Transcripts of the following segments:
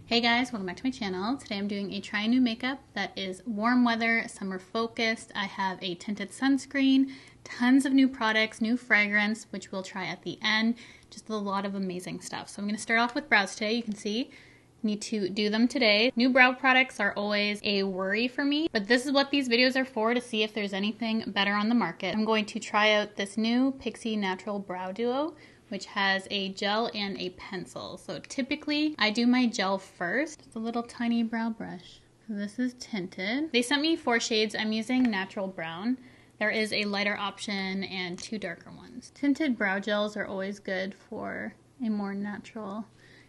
Hey guys, welcome back to my channel. Today I'm doing a try new makeup that is warm weather, summer focused. I have a tinted sunscreen, tons of new products, new fragrance, which we'll try at the end. Just a lot of amazing stuff. So I'm going to start off with brows today. You can see I need to do them today. New brow products are always a worry for me, but this is what these videos are for, to see if there's anything better on the market. I'm going to try out this new Pixie Natural Brow Duo, which has a gel and a pencil. So typically I do my gel first. It's a little tiny brow brush. So this is tinted. They sent me 4 shades. I'm using natural brown. There is a lighter option and 2 darker ones. Tinted brow gels are always good for a more natural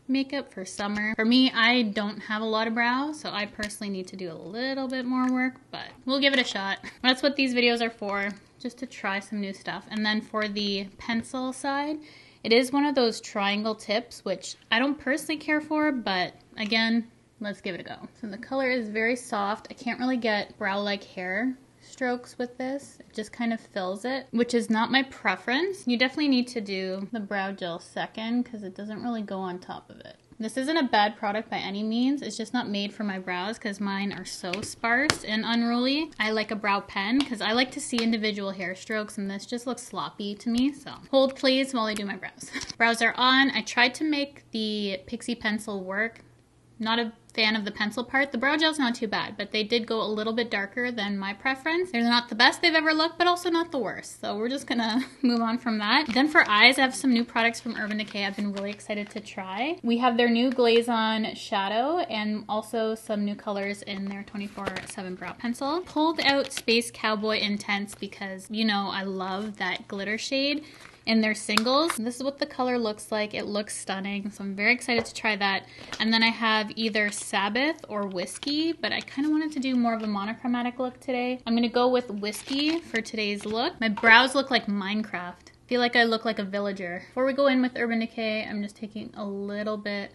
makeup for summer. For me, I don't have a lot of brow, so I personally need to do a little bit more work, but we'll give it a shot. That's what these videos are for, just to try some new stuff. And then for the pencil side, it is one of those triangle tips, which I don't personally care for, but again, let's give it a go. So the color is very soft. I can't really get brow-like hair strokes with this. It just kind of fills it, which is not my preference. You definitely need to do the brow gel second because it doesn't really go on top of it. This isn't a bad product by any means. It's just not made for my brows because mine are so sparse and unruly. I like a brow pen because I like to see individual hair strokes, and this just looks sloppy to me. So hold please while I do my brows. Brows are on. I tried to make the Pixie pencil work. Not a fan of the pencil part. The brow gel's not too bad, but they did go a little bit darker than my preference. They're not the best they've ever looked, but also not the worst. So we're just gonna move on from that. Then for eyes, I have some new products from Urban Decay I've been really excited to try. We have their new Glaze On Shadow and also some new colors in their 24/7 brow pencil. Pulled out Space Cowboy Intense because, you know, I love that glitter shade in their singles. This is what the color looks like. It looks stunning, so I'm very excited to try that. And then I have either Sabbath or Whiskey, but I kind of wanted to do more of a monochromatic look today. I'm gonna go with Whiskey for today's look. My brows look like Minecraft. I feel like I look like a villager. Before we go in with Urban Decay, I'm just taking a little bit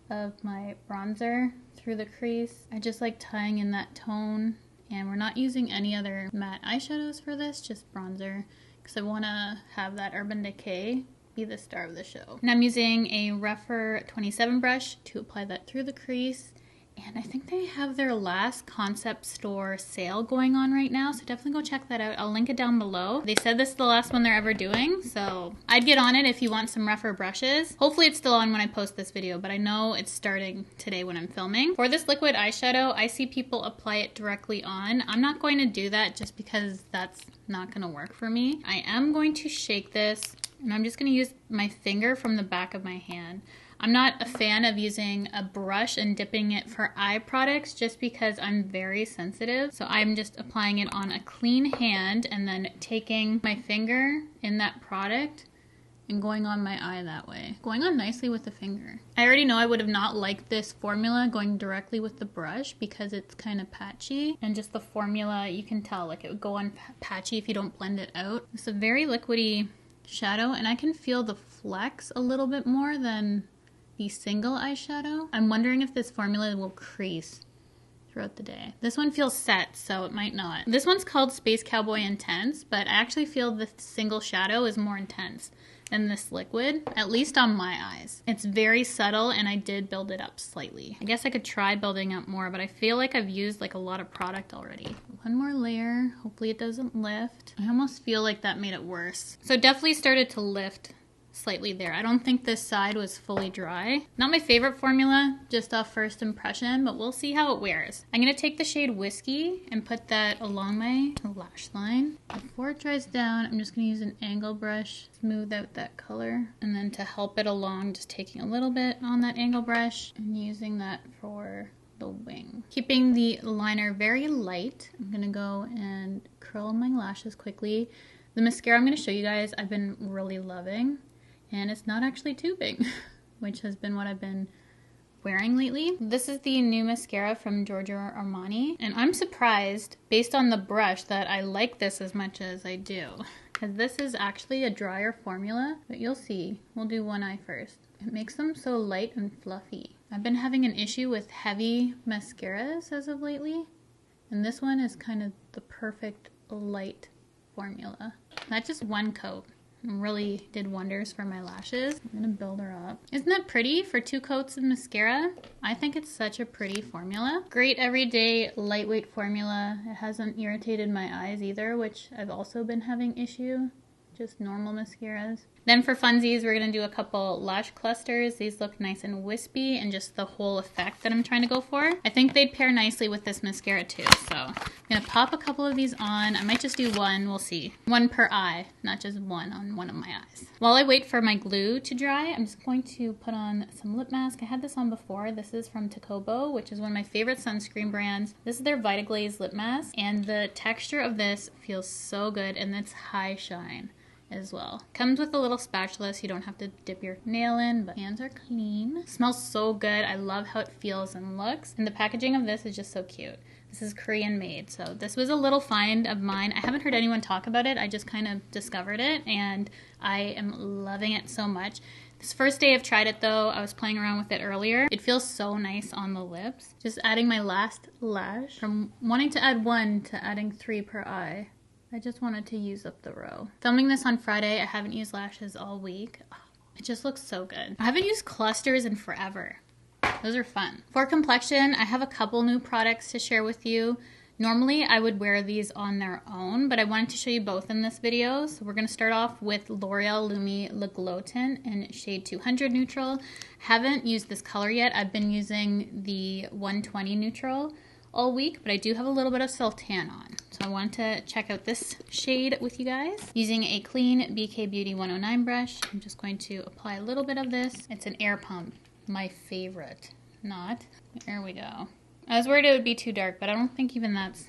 of my bronzer through the crease. I just like tying in that tone, and we're not using any other matte eyeshadows for this, just bronzer, because I want to have that Urban Decay be the star of the show. And I'm using a Rephr 27 brush to apply that through the crease. And I think they have their last concept store sale going on right now, so definitely go check that out. I'll link it down below. They said this is the last one they're ever doing, so I'd get on it if you want some Rephr brushes. Hopefully it's still on when I post this video, but I know it's starting today when I'm filming. For this liquid eyeshadow, I see people apply it directly on. I'm not going to do that just because that's not going to work for me. I am going to shake this, and I'm just going to use my finger from the back of my hand. I'm not a fan of using a brush and dipping it for eye products just because I'm very sensitive. So I'm just applying it on a clean hand and then taking my finger in that product and going on my eye that way. Going on nicely with the finger. I already know I would have not liked this formula going directly with the brush because it's kind of patchy, and just the formula, you can tell like it would go on patchy if you don't blend it out. It's a very liquidy shadow, and I can feel the flex a little bit more than the single eyeshadow. I'm wondering if this formula will crease throughout the day. This one feels set, so it might not. This one's called Space Cowboy Intense, but I actually feel the single shadow is more intense than this liquid, at least on my eyes. It's very subtle, and I did build it up slightly. I guess I could try building up more, but I feel like I've used like a lot of product already. One more layer. Hopefully it doesn't lift. I almost feel like that made it worse. So it definitely started to lift slightly there. I don't think this side was fully dry. Not my favorite formula, just off first impression, but we'll see how it wears. I'm gonna take the shade Whiskey and put that along my lash line. Before it dries down, I'm just gonna use an angle brush, smooth out that color, and then to help it along, just taking a little bit on that angle brush and using that for the wing. Keeping the liner very light, I'm gonna go and curl my lashes quickly. The mascara I'm gonna show you guys, I've been really loving. And it's not actually tubing, which has been what I've been wearing lately. This is the new mascara from Giorgio Armani, and I'm surprised, based on the brush, that I like this as much as I do. Because this is actually a drier formula, but you'll see. We'll do one eye first. It makes them so light and fluffy. I've been having an issue with heavy mascaras as of lately, and this one is kind of the perfect light formula. Not just one coat. really did wonders for my lashes. I'm gonna build her up. Isn't that pretty for 2 coats of mascara? I think it's such a pretty formula. Great everyday lightweight formula. It hasn't irritated my eyes either, which I've also been having issue. Just normal mascaras. Then for funsies, we're gonna do a couple lash clusters. These look nice and wispy and just the whole effect that I'm trying to go for. I think they'd pair nicely with this mascara too. So I'm gonna pop a couple of these on. I might just do one, we'll see. 1 per eye, not just one on one of my eyes. While I wait for my glue to dry, I'm just going to put on some lip mask. I had this on before. This is from Tacobo, which is one of my favorite sunscreen brands. This is their Vitaglaze lip mask, and the texture of this feels so good, and it's high shine as well. Comes with a little spatula so you don't have to dip your nail in, but hands are clean. Smells so good. I love how it feels and looks, and the packaging of this is just so cute. This is Korean made, so this was a little find of mine. I haven't heard anyone talk about it. I just kind of discovered it, and I am loving it so much. This first day I've tried it though, I was playing around with it earlier. It feels so nice on the lips. Just adding my last lash. From wanting to add 1 to adding 3 per eye. I just wanted to use up the row. Filming this on Friday, I haven't used lashes all week. Oh, it just looks so good. I haven't used clusters in forever. Those are fun. For complexion, I have a couple new products to share with you. Normally, I would wear these on their own, but I wanted to show you both in this video. So we're gonna start off with L'Oreal Lumi Le Glow Tint in shade 200 Neutral. Haven't used this color yet. I've been using the 120 Neutral all week, but I do have a little bit of self-tan on. So I wanted to check out this shade with you guys. Using a clean BK Beauty 109 brush, I'm just going to apply a little bit of this. It's an air pump, my favorite. Not. There we go. I was worried it would be too dark, but I don't think even that's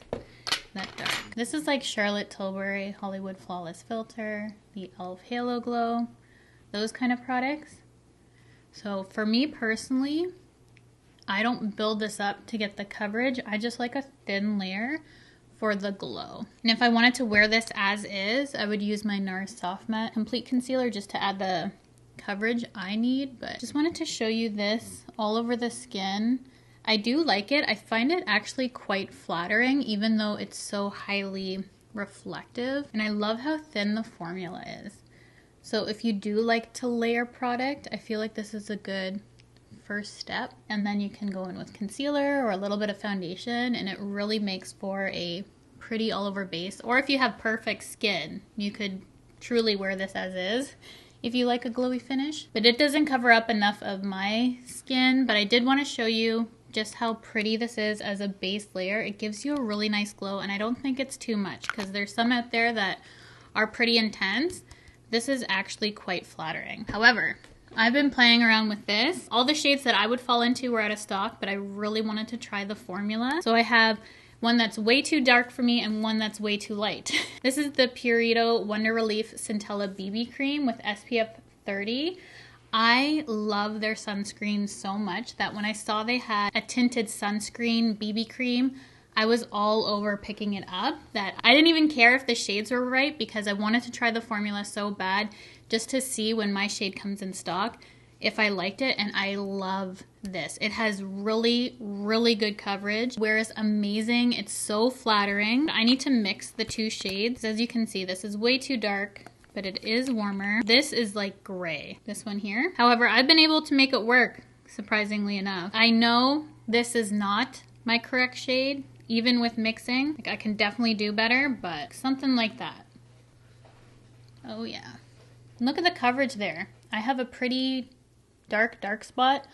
that dark. This is like Charlotte Tilbury Hollywood Flawless Filter, the e.l.f. Halo Glow, those kind of products. So for me personally, I don't build this up to get the coverage. I just like a thin layer for the glow. And if I wanted to wear this as is, I would use my NARS Soft Matte Complete Concealer just to add the coverage I need. But just wanted to show you this all over the skin. I do like it. I find it actually quite flattering, even though it's so highly reflective. And I love how thin the formula is. So if you do like to layer product, I feel like this is a good first step, and then you can go in with concealer or a little bit of foundation, and it really makes for a pretty all over base. Or if you have perfect skin, you could truly wear this as is if you like a glowy finish. But it doesn't cover up enough of my skin, but I did want to show you just how pretty this is as a base layer. It gives you a really nice glow, and I don't think it's too much because there's some out there that are pretty intense. This is actually quite flattering. However, I've been playing around with this. All the shades that I would fall into were out of stock, but I really wanted to try the formula. So I have one that's way too dark for me and one that's way too light. This is the Purito Wonder Relief Centella BB Cream with SPF 30. I love their sunscreen so much that when I saw they had a tinted sunscreen BB cream, I was all over picking it up. That I didn't even care if the shades were right because I wanted to try the formula so bad just to see when my shade comes in stock if I liked it, and I love this. It has really, really good coverage. Wears amazing. It's so flattering. I need to mix the 2 shades. As you can see, this is way too dark, but it is warmer. This is like gray, this one here. However, I've been able to make it work, surprisingly enough. I know this is not my correct shade, even with mixing. Like, I can definitely do better, but something like that. Oh yeah. Look at the coverage there. I have a pretty dark spot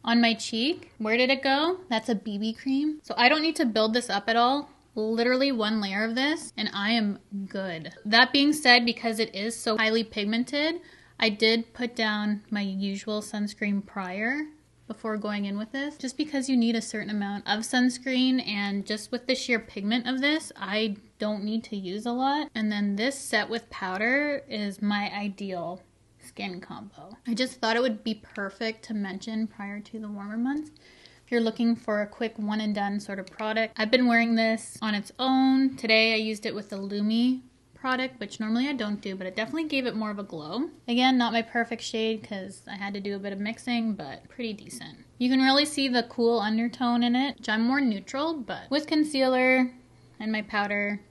on my cheek. Where did it go? That's a BB cream. So I don't need to build this up at all. Literally 1 layer of this and I am good. That being said, because it is so highly pigmented, I did put down my usual sunscreen prior before going in with this, just because you need a certain amount of sunscreen, and just with the sheer pigment of this, I don't need to use a lot. And then this set with powder is my ideal skin combo. I just thought it would be perfect to mention prior to the warmer months. If you're looking for a quick one and done sort of product, I've been wearing this on its own. Today I used it with the Lumi product, which normally I don't do, but it definitely gave it more of a glow. Again, not my perfect shade because I had to do a bit of mixing, but pretty decent. You can really see the cool undertone in it, which I'm more neutral, but with concealer and my powder,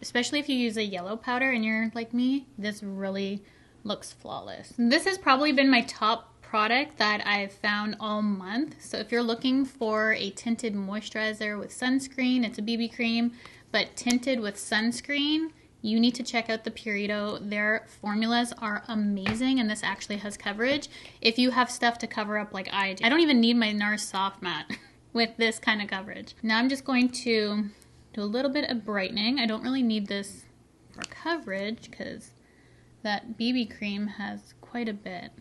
especially if you use a yellow powder and you're like me, this really looks flawless. This has probably been my top product that I've found all month. So if you're looking for a tinted moisturizer with sunscreen, it's a BB cream, but tinted with sunscreen, you need to check out the Purito. Their formulas are amazing, and this actually has coverage if you have stuff to cover up like I do. I don't even need my NARS Soft Matte with this kind of coverage. Now I'm just going to do a little bit of brightening. I don't really need this for coverage because that BB cream has quite a bit,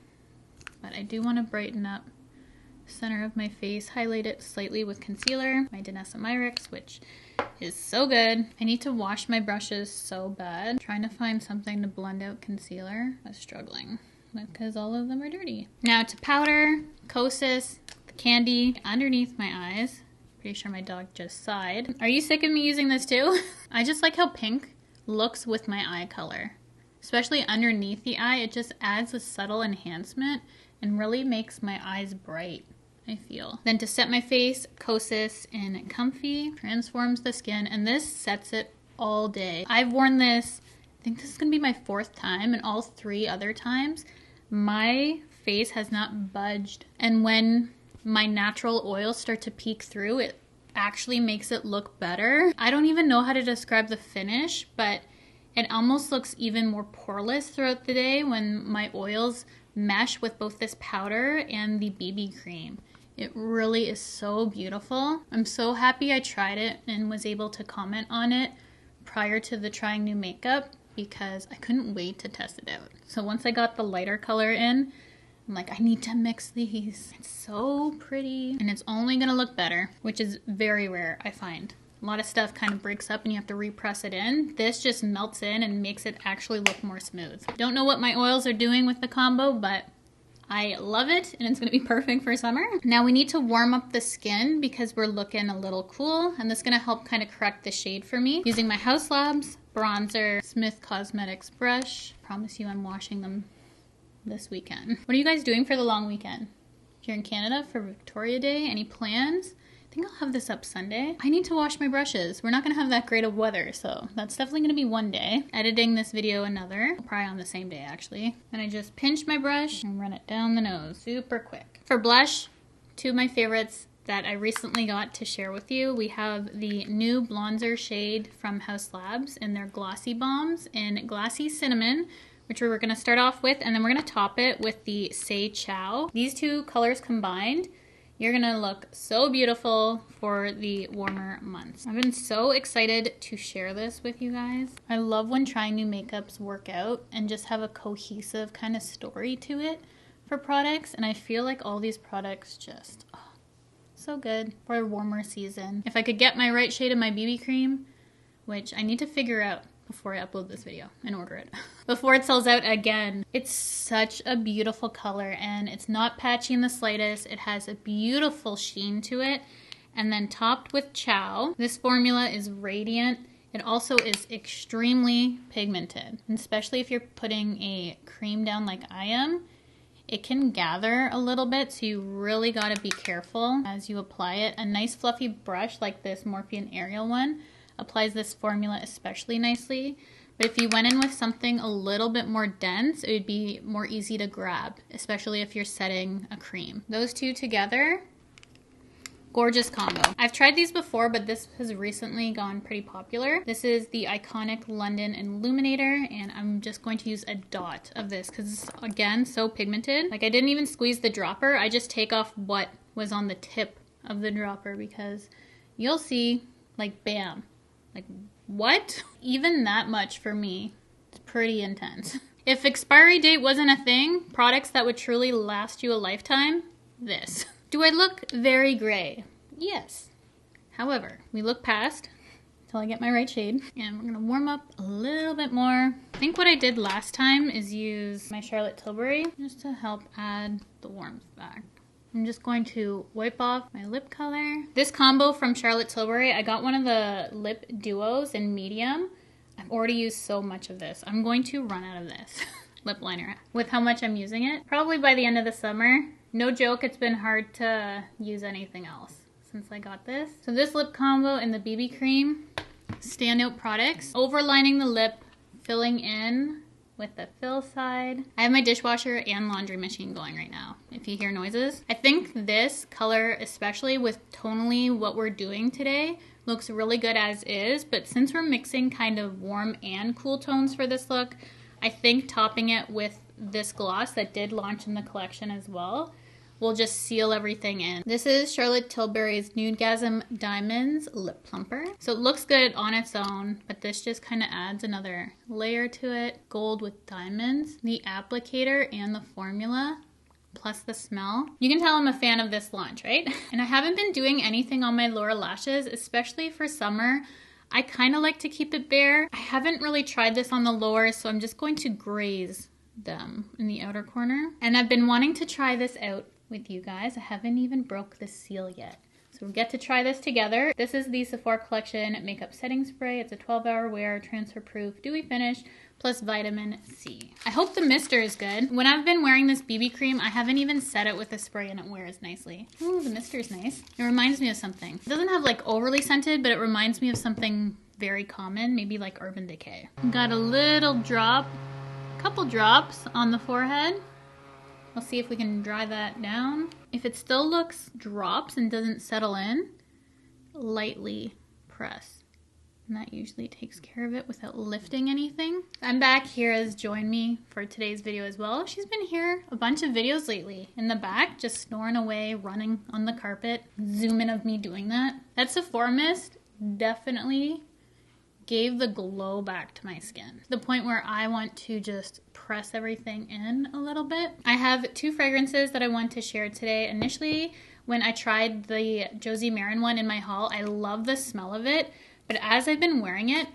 but I do want to brighten up the center of my face, highlight it slightly with concealer, my Danessa Myricks, which is so good. I need to wash my brushes so bad. Trying to find something to blend out concealer. I was struggling because all of them are dirty. Now to powder, Kosas, the candy underneath my eyes. Pretty sure my dog just sighed. Are you sick of me using this too? I just like how pink looks with my eye color. Especially underneath the eye, it just adds a subtle enhancement and really makes my eyes bright, I feel. Then to set my face, Kosas in Comfy transforms the skin, and this sets it all day. I've worn this, I think this is gonna be my 4th time, and all 3 other times, my face has not budged. And when my natural oils start to peek through, it actually makes it look better. I don't even know how to describe the finish, but it almost looks even more poreless throughout the day when my oils mesh with both this powder and the BB cream. It really is so beautiful. I'm so happy I tried it and was able to comment on it prior to the trying new makeup because I couldn't wait to test it out. So once I got the lighter color in, I'm like, I need to mix these. It's so pretty and it's only gonna look better, which is very rare, I find. A lot of stuff kind of breaks up and you have to repress it in. This just melts in and makes it actually look more smooth. Don't know what my oils are doing with the combo, but I love it and it's gonna be perfect for summer. Now we need to warm up the skin because we're looking a little cool, and this is gonna help kind of correct the shade for me. Using my House Labs bronzer, Smith Cosmetics brush. Promise you I'm washing them this weekend. What are you guys doing for the long weekend? If you're in Canada for Victoria Day, any plans? I think I'll have this up Sunday. I need to wash my brushes. We're not gonna have that great of weather, so that's definitely gonna be one day. Editing this video another, probably on the same day actually. And I just pinch my brush and run it down the nose, super quick. For blush, 2 of my favorites that I recently got to share with you. We have the new Blonzer shade from House Labs in their Glossy Bombs in Glassy Cinnamon, which we're gonna start off with, and then we're gonna top it with the Say Chow. These 2 colors combined, you're gonna look so beautiful for the warmer months. I've been so excited to share this with you guys. I love when trying new makeups work out and just have a cohesive kind of story to it for products, and I feel like all these products just, so good for a warmer season. If I could get my right shade of my BB cream, which I need to figure out before I upload this video and order it before it sells out again. It's such a beautiful color and it's not patchy in the slightest. It has a beautiful sheen to it, and then topped with Chow. This formula is radiant. It also is extremely pigmented, and especially if you're putting a cream down like I am, it can gather a little bit, so you really gotta be careful as you apply it. A nice fluffy brush like this Morphe Ariel one applies this formula especially nicely, but if you went in with something a little bit more dense, it would be more easy to grab, especially if you're setting a cream. Those 2 together, gorgeous combo. I've tried these before, but this has recently gone pretty popular. This is the iconic London Illuminator, and I'm just going to use a dot of this because it's, again, so pigmented. Like, I didn't even squeeze the dropper. I just take off what was on the tip of the dropper because you'll see, like, bam. Like, what? Even that much for me, it's pretty intense. If expiry date wasn't a thing, products that would truly last you a lifetime, this. Do I look very gray? Yes. However, we look past until I get my right shade, and we're gonna warm up a little bit more. I think what I did last time is use my Charlotte Tilbury just to help add the warmth back. I'm just going to wipe off my lip color. This combo from Charlotte Tilbury, I got one of the lip duos in medium. I've already used so much of this. I'm going to run out of this lip liner with how much I'm using it. Probably by the end of the summer. No joke, it's been hard to use anything else since I got this. So this lip combo and the BB cream, standout products. Overlining the lip, filling in with the fill side. I have my dishwasher and laundry machine going right now, if you hear noises. I think this color, especially with tonally what we're doing today, looks really good as is, but since we're mixing kind of warm and cool tones for this look, I think topping it with this gloss that did launch in the collection as well will just seal everything in. This is Charlotte Tilbury's Nudegasm Diamonds Lip Plumper. So it looks good on its own, but this just kind of adds another layer to it. Gold with diamonds. The applicator and the formula, plus the smell. You can tell I'm a fan of this launch, right? And I haven't been doing anything on my lower lashes, especially for summer. I kind of like to keep it bare. I haven't really tried this on the lower, so I'm just going to graze them in the outer corner. And I've been wanting to try this out with you guys. I haven't even broke the seal yet. So we get to try this together. This is the Sephora Collection Makeup Setting Spray. It's a 12-hour wear, transfer proof, dewy finish, plus vitamin C. I hope the mister is good. When I've been wearing this BB cream, I haven't even set it with a spray and it wears nicely. Ooh, the mister is nice. It reminds me of something. It doesn't have like overly scented, but it reminds me of something very common, maybe like Urban Decay. Got a little drop, couple drops on the forehead. We'll see if we can dry that down. If it still looks drops and doesn't settle in, lightly press. And that usually takes care of it without lifting anything. I'm back here as join me for today's video as well. She's been here a bunch of videos lately in the back, just snoring away, running on the carpet. Zoom in of me doing that. That Sephora mist definitely gave the glow back to my skin. The point where I want to just press everything in a little bit. I have two fragrances that I want to share today. Initially, when I tried the Josie Maran one in my haul, I love the smell of it, but as I've been wearing it,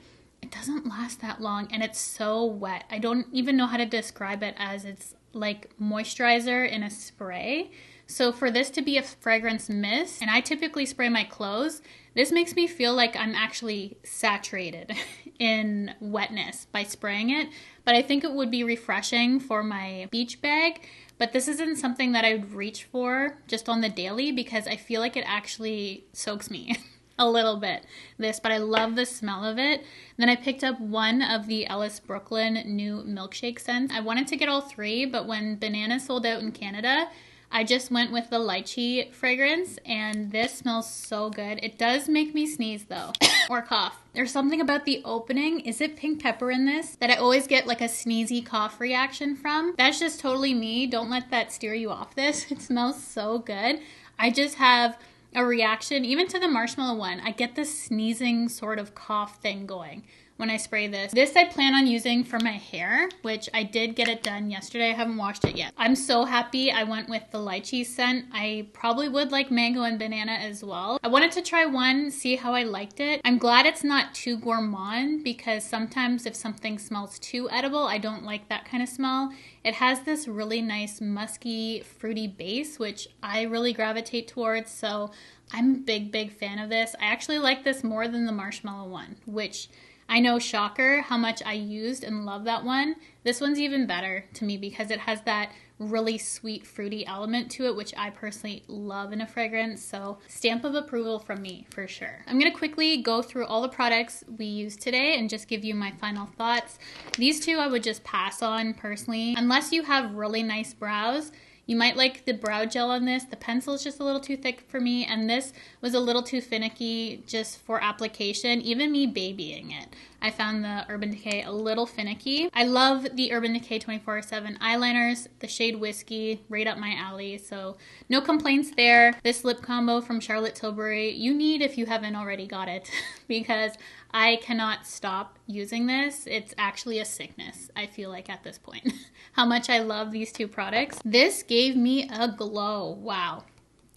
it doesn't last that long and it's so wet. I don't even know how to describe it, as it's like moisturizer in a spray. So for this to be a fragrance mist, and I typically spray my clothes, this makes me feel like I'm actually saturated in wetness by spraying it. But I think it would be refreshing for my beach bag. But this isn't something that I would reach for just on the daily, because I feel like it actually soaks me a little bit, but I love the smell of it. Then I picked up one of the Ellis Brooklyn new milkshake scents. I wanted to get all three, but when banana sold out in Canada, I just went with the lychee fragrance, and this smells so good. It does make me sneeze though, or cough. There's something about the opening, is it pink pepper in this, that I always get like a sneezy cough reaction from. That's just totally me. Don't let that steer you off this. It smells so good. I just have a reaction, even to the marshmallow one. I get this sneezing sort of cough thing going when I spray this. This I plan on using for my hair, which I did get it done yesterday. I haven't washed it yet. I'm so happy I went with the lychee scent. I probably would like mango and banana as well. I wanted to try one, see how I liked it. I'm glad it's not too gourmand, because sometimes if something smells too edible, I don't like that kind of smell. It has this really nice musky, fruity base, which I really gravitate towards, so I'm a big fan of this. I actually like this more than the marshmallow one, which I know, shocker, how much I used and love that one. This one's even better to me because it has that really sweet, fruity element to it, which I personally love in a fragrance. So stamp of approval from me for sure. I'm gonna quickly go through all the products we used today and just give you my final thoughts. These two I would just pass on personally. Unless you have really nice brows, you might like the brow gel on this. The pencil is just a little too thick for me, and this was a little too finicky just for application, even me babying it. I found the Urban Decay a little finicky. I love the Urban Decay 24/7 eyeliners, the shade Whiskey, right up my alley, so no complaints there. This lip combo from Charlotte Tilbury, you need if you haven't already got it, because I cannot stop using this. It's actually a sickness, I feel like, at this point. How much I love these two products. This gave me a glow. Wow.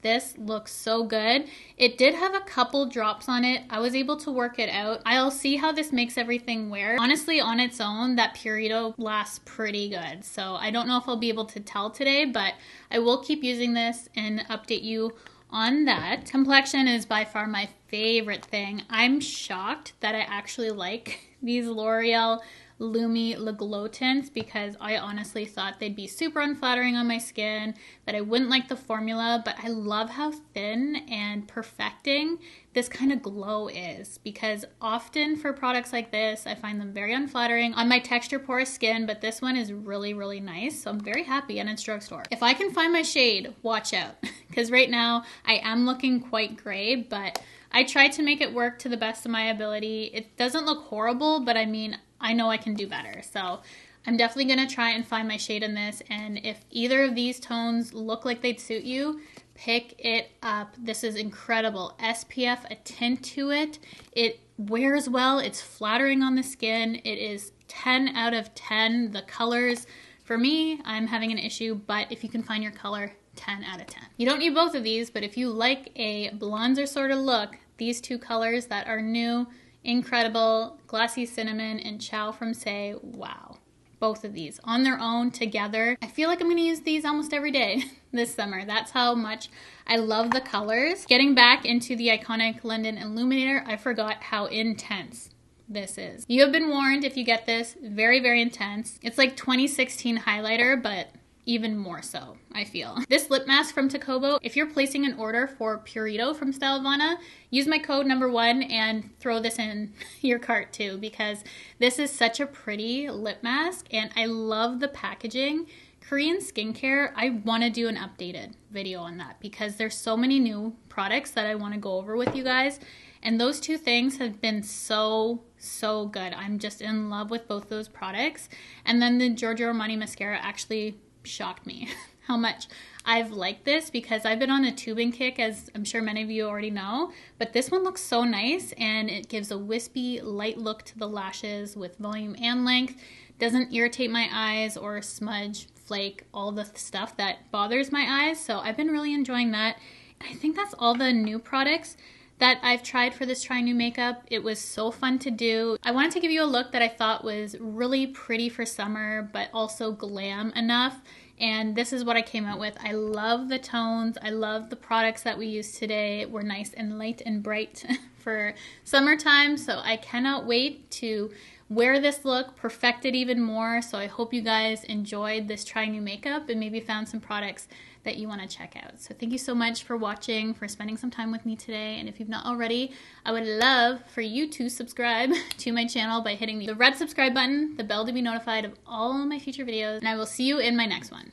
This looks so good. It did have a couple drops on it. I was able to work it out. I'll see how this makes everything wear. Honestly, on its own, that Purito lasts pretty good. So I don't know if I'll be able to tell today, but I will keep using this and update you on that. Complexion is by far my favorite thing. I'm shocked that I actually like these L'Oreal Lumi Le Glow tints because I honestly thought they'd be super unflattering on my skin, that I wouldn't like the formula, but I love how thin and perfecting this kind of glow is, because often for products like this, I find them very unflattering on my texture porous skin, but this one is really, really nice. So I'm very happy, and it's drugstore. If I can find my shade, watch out, because right now I am looking quite gray, but I tried to make it work to the best of my ability. It doesn't look horrible, but I mean, I know I can do better. So I'm definitely gonna try and find my shade in this, and if either of these tones look like they'd suit you, pick it up. This is incredible. SPF, a tint to it. It wears well. It's flattering on the skin. It is 10 out of 10. The colors, for me, I'm having an issue, but if you can find your color, 10 out of 10. You don't need both of these, but if you like a bronzer sort of look, these two colors that are new, incredible, Glassy Cinnamon and Chow from Say, wow. Both of these on their own together. I feel like I'm gonna use these almost every day this summer. That's how much I love the colors. Getting back into the iconic London Illuminator, I forgot how intense this is. You have been warned if you get this. Very, very intense. It's like 2016 highlighter, but even more so, I feel. This lip mask from Tacobo, if you're placing an order for Purito from Stylovana, use my code #1 and throw this in your cart too, because this is such a pretty lip mask and I love the packaging. Korean skincare, I want to do an updated video on that because there's so many new products that I want to go over with you guys. And those two things have been so good. I'm just in love with both those products. And then the Giorgio Armani mascara actually shocked me how much I've liked this, because I've been on a tubing kick, as I'm sure many of you already know, but this one looks so nice and it gives a wispy light look to the lashes with volume and length. Doesn't irritate my eyes or smudge, flake, all the stuff that bothers my eyes. So I've been really enjoying that. And I think that's all the new products that I've tried for this Try New Makeup. It was so fun to do. I wanted to give you a look that I thought was really pretty for summer, but also glam enough. And this is what I came out with. I love the tones. I love the products that we used today. We're nice and light and bright for summertime. So I cannot wait to wear this look, perfect it even more. So I hope you guys enjoyed this Try New Makeup and maybe found some products that you want to check out. So thank you so much for watching, for spending some time with me today. And if you've not already, I would love for you to subscribe to my channel by hitting the red subscribe button, the bell to be notified of all my future videos, and I will see you in my next one.